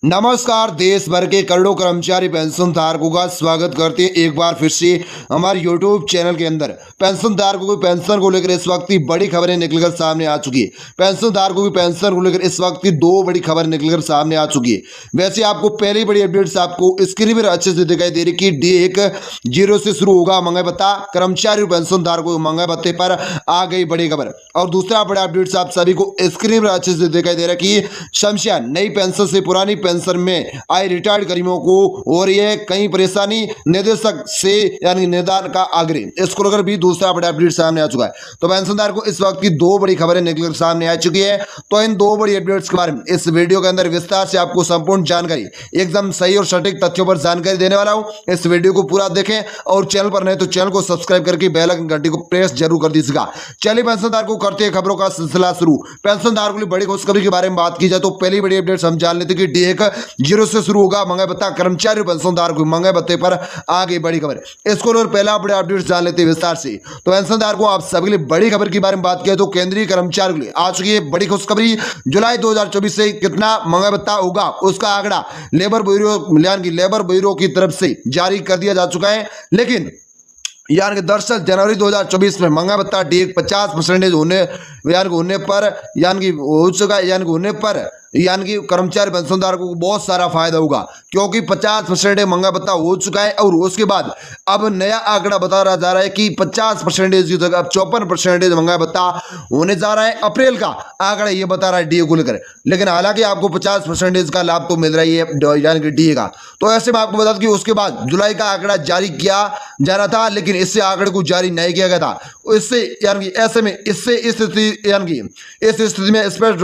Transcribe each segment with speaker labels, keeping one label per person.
Speaker 1: नमस्कार। देश भर के करोड़ों कर्मचारी पेंशन धारकों का स्वागत करते हैं एक बार फिर से हमारे यूट्यूब चैनल के अंदर। पेंशन धारकों की पेंशन को लेकर इस वक्त की बड़ी खबरें निकलकर सामने आ चुकी है। पेंशन धारकों की पेंशन को लेकर इस वक्त की दो बड़ी खबर निकलकर सामने आ चुकी है। वैसे आपको पहली बड़ी अपडेट्स आपको स्क्रीन पर अच्छे से दिखाई दे रही कि D1 से शुरू होगा महंगाई भत्ता, कर्मचारी पेंशन धारकों के महंगाई भत्ते पर आ गई बड़ी खबर। और दूसरा बड़ा अपडेट्स आप सभी को स्क्रीन पर अच्छे से दिखाई दे रहा है कि शमशिया नई पेंशन से पुरानी पेंशन में आए रिटायर्ड कर्मियों को हो रही है कई परेशानी, निदेशक से यानी निदान का आग्रह। इसको लेकर भी दूसरा बड़ा अपडेट सामने आ चुका है। तो पेंशनधार को इस वक्त की दो बड़ी खबरें निकलकर सामने आ चुकी है। तो इन दो बड़ी अपडेट्स के बारे में इस वीडियो के अंदर विस्तार से आपको संपूर्ण जानकारी, एकदम सही और सटीक तथ्यों पर जानकारी देने वाला हूं। इस वीडियो को पूरा देखें और चैनल पर नहीं तो चैनल को सब्सक्राइब करके बेल आइकन घंटी को प्रेस जरूर कर दीजिएगा। चलिए पेंशनधार को करते हैं खबरों का सिलसिला शुरू। पेंशनधारकों की बड़ी खुशखबरी के बारे में बात की जाए तो पहली बड़ी अपडेट हम जान लेते कि D1 से शुरू होगा महंगाई भत्ता, कर्मचारी पेंशनधारक को महंगाई भत्ते पर आ गई बड़ी खबर। इसको और पहला बड़े अपडेट जान लेते हैं विस्तार से। तो पेंशनधारक को आप सभी के लिए बड़ी खबर के बारे में बात किया तो केंद्रीय कर्मचारियों के लिए आ चुकी है बड़ी खुशखबरी। जुलाई 2024 से कितना महंगाई भत्ता होगा उसका आंकड़ा लेबर ब्यूरो की तरफ से जारी कर दिया जा चुका है। लेकिन यानी कि दरअसल जनवरी 2024 में महंगाई भत्ता D1 50% होने पर यानी कि हो चुका है, यानी कि कर्मचारी पेंशनधारकों को बहुत सारा फायदा होगा क्योंकि 50% महंगा भत्ता हो चुका है। और उसके बाद अब नया आंकड़ा बता रहा जा रहा है कि 50% की जगह अब 54% महंगा भत्ता होने जा रहा है। अप्रैल का आंकड़ा ये बता रहा है DA को लेकर। लेकिन हालांकि आपको 50% का लाभ तो मिल रही है यानी कि DA का। तो ऐसे में आपको बता दूं कि उसके बाद जुलाई का आंकड़ा जारी किया जा रहा था, लेकिन इससे आंकड़े को जारी नहीं किया गया था। इससे यानी कि ऐसे में इससे इस स्थिति में स्पष्ट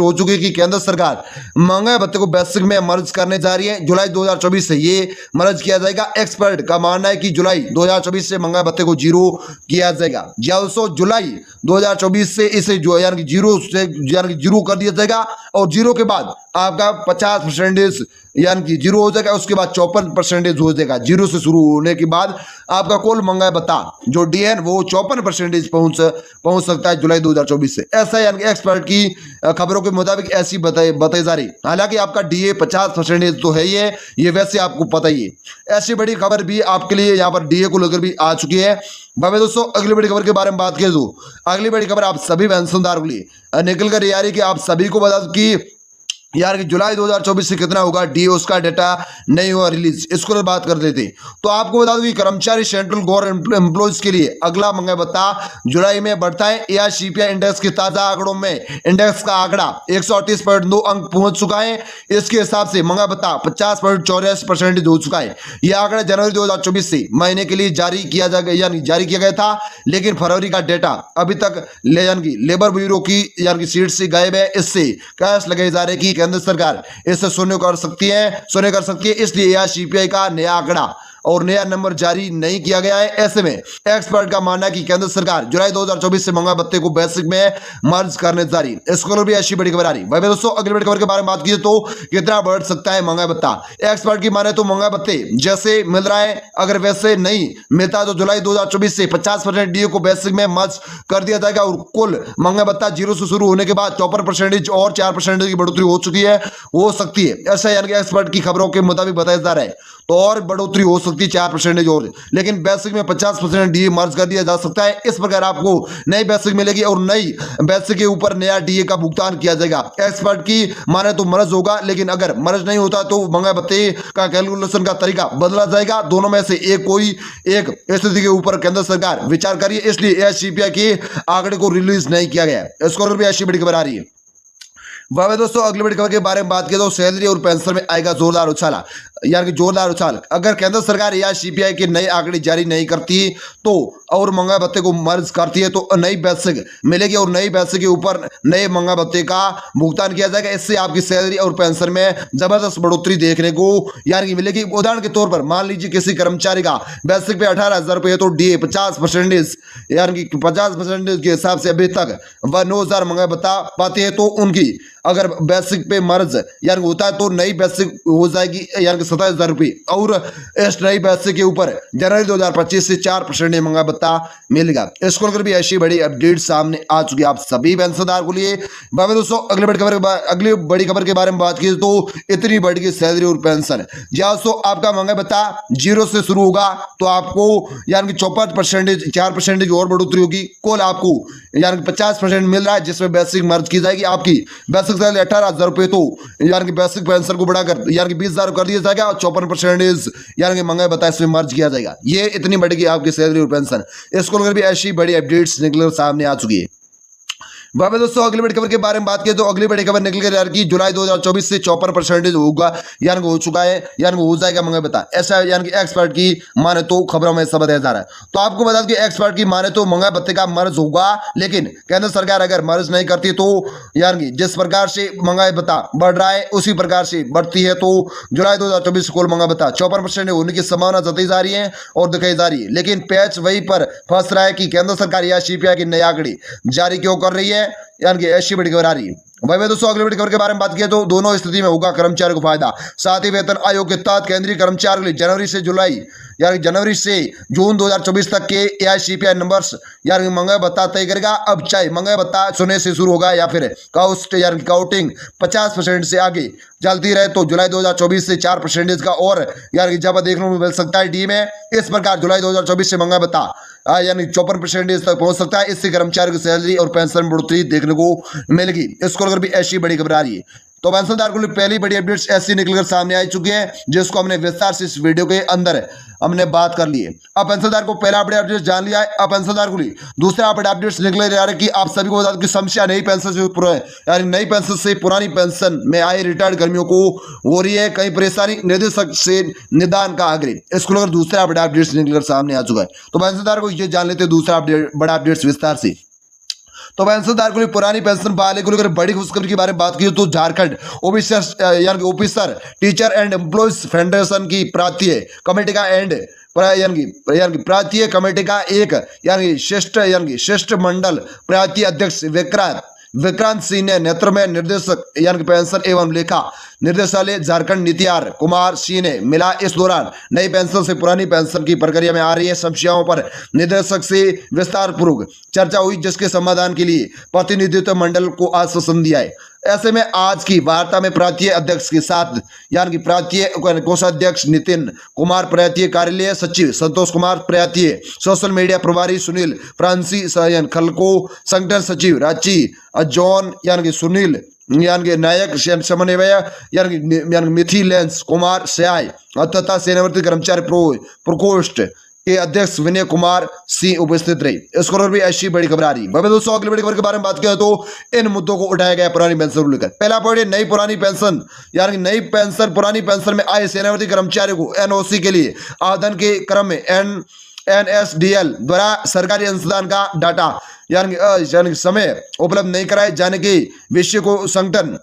Speaker 1: हो चुकी है कि केंद्र सरकार महंगाई भत्ते को बेसिक में मर्ज करने जा रही है। जुलाई 2024 से ये मर्ज किया जाएगा। एक्सपर्ट का मानना है कि जुलाई 2024 से महंगाई भत्ते को जीरो किया जाएगा। जुलाई 2024 से इसे यानी कि जीरो कर दिया जाएगा। और जीरो के बाद आपका 50% यानी कि जीरो हो जाएगा। उसके बाद 54% हो जाएगा। जीरो से शुरू होने के बाद आपका कुल महंगाई भत्ता जो DN वो 54% पहुंच सकता है जुलाई 2024 से। ऐसा यानी कि एक्सपर्ट की खबरों के मुताबिक ऐसी बताई जा रही। हालांकि आपका DA 50% तो है ही है, ये वैसे आपको पता ही है। ऐसी बड़ी खबर भी आपके लिए यहाँ पर DA को लेकर भी आ चुकी है। भाई दोस्तों अगली बड़ी खबर के बारे में बात करें तो अगली बड़ी खबर आप सभी पेंशनधारकों के लिए निकल कर आ रही कि आप सभी को बता दूं कि यार कि जुलाई 2024 से कितना होगा DA उसका डेटा नहीं हुआ रिलीज। इसको बात कर देते तो आपको बता दूं कि कर्मचारी सेंट्रल गवर्नमेंट एम्प्लॉयज के लिए अगला महंगाई भत्ता जुलाई में बढ़ता है। AR-CPI इंडेक्स के ताजा आंकड़ों में इंडेक्स का आंकड़ा 138.2 अंक पहुंच चुका है। इसके हिसाब से महंगाई भत्ता 50.84% हो चुका है। यह आंकड़ा जनवरी 2024 से महीने के लिए जारी किया गया था, लेकिन फरवरी का डेटा अभी तक लेबर ब्यूरो की सीट से गायब है। इससे कैश लगाए जा रहे कि केंद्र सरकार इससे शून्य कर सकती है। इसलिए AR-CPI का नया आंकड़ा और नया नंबर जारी नहीं किया गया है। ऐसे में एक्सपर्ट का मानना है कि केंद्र सरकार जुलाई 2024 से महंगाई भत्ते को बेसिक में मर्ज करने जा रही। इसको भी ऐसी बड़ी खबर आ रही। भाई दोस्तों अगली बड़ी खबर के बारे में बात की तो कितना बढ़ सकता है महंगाई भत्ता। एक्सपर्ट की माने तो महंगाई भत्ते जैसे मिल रहा है अगर वैसे नहीं मिलता तो जुलाई 2024 से 50% DA को बेसिक में मर्ज कर दिया जाएगा। और कुल महंगाई भत्ता जीरो से शुरू होने के बाद 54% और 4% की बढ़ोतरी हो सकती है। ऐसा यानी कि एक्सपर्ट की खबरों के मुताबिक बताया जा रहा है। तो और बढ़ोतरी हो सकती है 4% और, लेकिन बेसिक में 50% DA मर्ज कर दिया जा सकता है। इस प्रकार आपको नई बेसिक मिलेगी और नई बेसिक के ऊपर नया DA का भुगतान किया जाएगा। एक्सपर्ट की माने तो मर्ज होगा, लेकिन अगर मर्ज नहीं होता तो महंगाई भत्ते का कैलकुलेशन का तरीका बदला जाएगा। दोनों में से कोई एक स्थिति के ऊपर केंद्र सरकार विचार करिए। इसलिए AR-CPI के आंकड़े को रिलीज नहीं किया गया। इसको भी ऐसी बड़ी खबर आ रही है। वह दोस्तों अगली बड़ी खबर के बारे में बात करें तो सैलरी और पेंशन में आएगा जोरदार उछाल। अगर केंद्र सरकार AR-CPI के नए आंकड़े जारी नहीं करती तो और महंगाई भत्ते को मर्ज करती है तो नई बेसिक मिलेगी और नई बेसिक के ऊपर नए महंगाई भत्ते का भुगतान किया जाएगा। इससे आपकी सैलरी और पेंशन में जबरदस्त बढ़ोतरी देखने को मिलेगी। उदाहरण के तौर पर मान लीजिए किसी कर्मचारी का बेसिक पे 18,000 रुपये तो DA 50% के हिसाब से अभी तक वह 9,000 महंगाई भत्ता पाते हैं। तो उनकी अगर बेसिक पे मर्ज होता है तो नई बेसिक हो जाएगी ₹27,000 और इस नई पैसे के ऊपर जनवरी 2025 से 4% महंगा भत्ता मिलेगा। इसको लेकर भी ऐसी बड़ी अपडेट सामने आ चुकी है आप सभी पेंशनदार को लिए। बाबा दोस्तों अगली बड़ी खबर के बारे में बात की तो इतनी बढ़ी सैलरी और पेंशन। जहाँ दोस्तों आपका महंगा भत्ता 0 से शुरू होगा तो आपको यानी कि 54% 4% और बढ़ोतरी होगी। कुल आपको यानी कि 50% मिल रहा है, जिसमें बेसिक मर्ज की जाएगी। आपकी बेसिक सैलरी 18,000 तो यानी कि बेसिक पेंशन को बढ़ाकर यानी कि 20,000 कर दिया जाएगा और 54% यानी कि महंगा भत्ता इसमें मर्ज किया जाएगा। ये इतनी बढ़ेगी आपकी सैलरी और पेंशन। इसको लेकर भी ऐसी बड़ी अपडेट्स निकलकर सामने आ चुकी है। बाबा दोस्तों अगली बड़ी खबर के बारे में बात करें तो अगली बड़ी खबर निकल कर यार कि जुलाई 2024 से 54% होगा यानी हो चुका है, यानी हो जाएगा महंगा भत्ता। ऐसा यानी कि एक्सपर्ट की माने तो खबरों में ऐसा बताया जा रहा है। तो आपको बता दें कि एक्सपर्ट की माने तो महंगा भत्ते का मर्ज होगा, लेकिन केंद्र सरकार अगर मर्ज नहीं करती तो यानी जिस प्रकार से महंगा भत्ता बढ़ रहा है उसी प्रकार से बढ़ती है तो जुलाई 2024 से कुल महंगा भत्ता 54% होने की संभावना जताई जा रही है और दिखाई जा रही है। लेकिन पैच वहीं पर फंस रहा है कि केंद्र सरकार या सीपीआई की नई आंकड़े जारी क्यों कर रही है, यानी कि ऐसी बड़ी खबर आ रही है। भाई दोस्तों अगली बड़ी खबर के बारे में बात किया तो दोनों स्थिति में होगा कर्मचारी को फायदा। साथ ही वेतन आयोग के तहत केंद्रीय कर्मचारियों के लिए जनवरी से जून 2024 तक के एआईसीपीआई नंबर्स यानी महंगा भत्ता तय करेगा। अब चाहे महंगा भत्ता 0 से शुरू होगा या फिर काउंटिंग 50% से आगे चलती रहे तो जुलाई 2024 से 4% का और यानी जब देखने को मिल सकता है डी में। इस प्रकार जुलाई 2024 से महंगा भत्ता यानी 54% तक पहुंच सकता है। इससे कर्मचारी की सैलरी और पेंशन में बढ़ोतरी देखने को मिलेगी। इसको लेकर भी ऐसी बड़ी खबर आ रही है। तो पेंशनदार को लिए पहली बड़ी अपडेट्स ऐसी निकलकर सामने आ चुकी है जिसको हमने विस्तार से इस वीडियो के अंदर हमने बात कर ली है। अब पेंशनदार को पहला अपडेट जान लिया है। अब पेंशनदार को लिए दूसरा अपडेट्स निकले जा रहे हैं कि आप सभी को बता दें कि समस्या नई पेंशन से यानी नई पेंशन से पुरानी पेंशन में आए रिटायर्ड कर्मियों को हो रही है कई परेशानी, निदेशक से निदान का आग्रह। इसको लेकर दूसरा अपडेट्स निकलकर सामने आ चुका है। तो पेंशनदार को ये जान लेते हैं दूसरा बड़ा अपडेट्स विस्तार से। तो पेंशनदार को लिए पुरानी पेंशन बहाली को लेकर बड़ी खुशखबरी के बारे में बात की तो Jharkhand officer teacher and employees federation की प्रांतीय कमेटी का प्रांतीय कमेटी का एक श्रेष्ठ मंडल प्रांतीय अध्यक्ष विक्रांत सिंह ने नेतृत्व में निर्देशक पेंशन एवं लेखा निर्देशालय झारखंड नीतियार कुमार सिंह ने मिला। इस दौरान नई पेंशन से पुरानी पेंशन की प्रक्रिया में आ रही है समस्याओं पर निदेशक से विस्तार पूर्वक चर्चा हुई, जिसके समाधान के लिए प्रतिनिधित्व मंडल को आश्वासन दिया है। ऐसे में आज की वार्ता में प्रांतीय अध्यक्ष के साथ यानी कि प्रांतीय कोषाध्यक्ष नितिन कुमार, प्रांतीय कार्यालय सचिव संतोष कुमार, प्रांतीय सोशल मीडिया प्रभारी सुनील फ्रांसी खलको, संगठन सचिव रांची जॉन सुनील नायक, समन्वय मिथिलेंस कुमार सयाय तथा सेनावर्ती कर्मचारी प्रकोष्ठ के अध्यक्ष विनय कुमार सिंह उपस्थित रहे। इसको और भी ऐसी बड़ी खबर आ रही है। दोस्तों अगली बड़ी खबर के बारे में बात किया तो इन मुद्दों को उठाया गया पुरानी पेंशन को लेकर। पहला पॉइंट नई पुरानी पेंशन यानी नई पेंशन पुरानी पेंशन में आए सेनावर्ती कर्मचारियों को एनओसी के लिए आवेदन के क्रम में एनएसडीएल द्वारा सरकारी अनुदान का डाटा यानी समय उपलब्ध नहीं कराए जाने के विषय को संगठन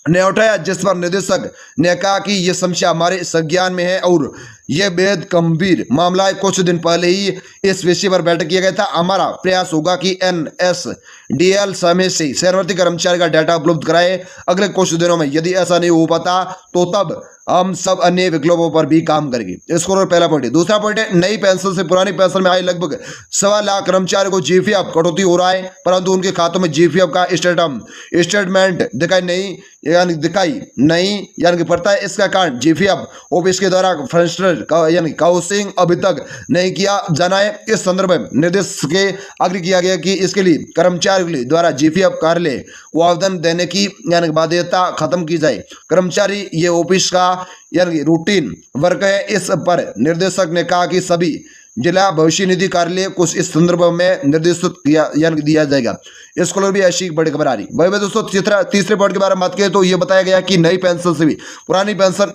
Speaker 1: ने उठाया, जिस पर निदेशक ने कहा कि यह समस्या हमारे संज्ञान में है और यह बेहद गंभीर मामला है। कुछ दिन पहले ही इस विषय पर बैठक किया गया था। हमारा प्रयास होगा कि एनएसडीएल समय से सेवानिवृत्ति कर्मचारी का डाटा उपलब्ध कराए अगले कुछ दिनों में। यदि ऐसा नहीं हो पाता तो तब हम सब अन्य विकल्पों पर भी काम करेंगे। इसको पहला पॉइंट है। दूसरा पॉइंट है नई पेंशन से पुरानी पेंशन में आए लगभग 1.25 लाख कर्मचारियों को जीपीएफ कटौती हो रहा है, परंतु उनके खातों में जीपीएफ का स्टेटमेंट दिखाई नहीं पड़ता है। इसका कारण जीपीएफ ऑफिस के द्वारा काउंसिलिंग अभी तक नहीं किया जाना है। इस संदर्भ में निर्देश के आग्रह किया गया कि इसके लिए कर्मचारियों द्वारा जीपीएफ कार्यालय को आवेदन देने की बाध्यता खत्म की जाए। कर्मचारी ये ऑफिस का रूटीन वर्क है। इस पर निर्देशक ने कहा कि सभी जिला भविष्य निधि कार्यालय को इस संदर्भ में निर्देशित दिया जाएगा। इसको भी ऐसी बड़ी खबर आ रही। भाई दोस्तों तीसरे पॉइंट के बारे में बात करें तो ये बताया गया कि नई पेंशन से भी पुरानी पेंशन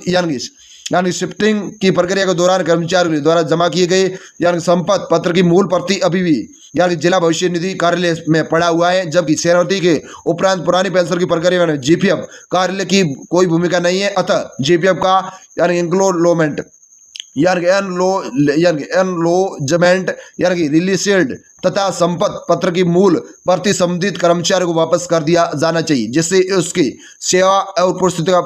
Speaker 1: यानी शिफ्टिंग की प्रक्रिया के दौरान कर्मचारियों द्वारा जमा किए गए संपत्ति पत्र की मूल प्रति अभी भी जिला भविष्य निधि कार्यालय में पड़ा हुआ है, जबकि सेवानिवृत्ति के उपरांत पुरानी पेंशन की प्रक्रिया में जीपीएफ कार्यालय की कोई भूमिका नहीं है। अतः जीपीएफ का एनरोलमेंट एनरोलमेंट रिलीजेड तथा संपत्ति पत्र की मूल प्रति संबंधित कर्मचारी को वापस कर दिया जाना चाहिए, जिससे उसकी सेवा और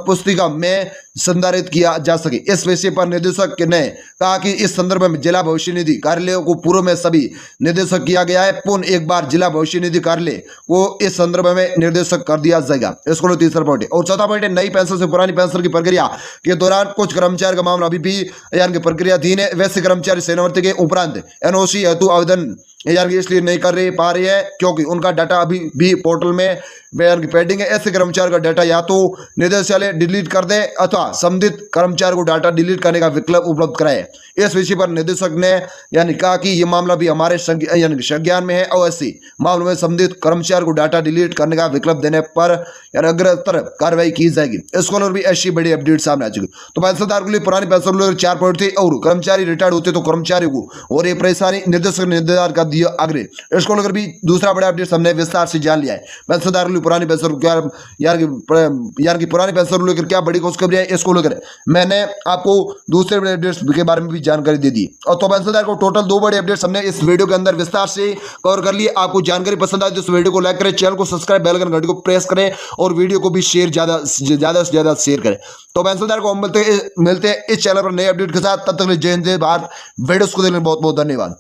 Speaker 1: पुस्तिका में संधारित किया जा सके। इस विषय पर निदेशक ने कहा कि इस संदर्भ में जिला भविष्य निधि कार्यालयों को पूर्व में सभी निर्देशक किया गया है। पुनः एक बार जिला भविष्य निधि कार्यालय को इस संदर्भ में निर्देशक कर दिया जाएगा। इसको तीसरा पॉइंट है। और चौथा पॉइंट है, नई पेंशन से पुरानी पेंशन की प्रक्रिया के दौरान कुछ कर्मचारी का मामला अभी भी यानी कि प्रक्रियाधीन है। वैसे कर्मचारी सेवानिवृत्ति के उपरांत एनओसी हेतु आवेदन यानी इसलिए नहीं कर पा रही है क्योंकि उनका डाटा अभी भी पोर्टल में पेंडिंग है। ऐसे कर्मचारी का डाटा या तो निदेशालय डिलीट कर दे अथवा संबंधित कर्मचारी को डाटा डिलीट करने का विकल्प उपलब्ध कराए। इस विषय पर निदेशक ने यानी कहा कि यह मामला भी हमारे संज्ञान में है और ऐसी मामलों में संबंधित कर्मचारी को डाटा डिलीट करने का विकल्प देने पर अग्रतर कार्रवाई की जाएगी। इसको और भी ऐसी बड़ी अपडेट सामने आ चुकी। तो पेंशनदार के लिए पुरानी पेंशन 4 पॉइंट थे और कर्मचारी रिटायर्ड होते तो कर्मचारी को और ये परेशानी निर्देशक ने निर्धारित कर दिया आग्रह। इसको लेकर भी दूसरा बड़ा अपडेट हमने विस्तार से जान लिया है। पेंशनदार के लिए पुरानी पेंशन क्या यार की पुरानी पेंशन लेकर क्या बड़ी खुशखबरी है, इसको लेकर मैंने आपको दूसरे बड़े अपडेट्स के बारे में भी जानकारी दे दी। और तो पेंशनदार को टोटल 2 बड़े अपडेट्स हमने इस वीडियो के अंदर विस्तार से कवर कर लिए। आपको जानकारी पसंद आए तो इस वीडियो को लाइक करें, चैनल को सब्सक्राइब, बेल आइकन घंटी को प्रेस करें और वीडियो को भी शेयर ज्यादा से ज्यादा शेयर करें। तो पेंशनदार को हम मिलते हैं इस चैनल पर नए अपडेट के साथ। तब तक जय हिंद जय भारत। वीडियोस को देखने बहुत बहुत धन्यवाद।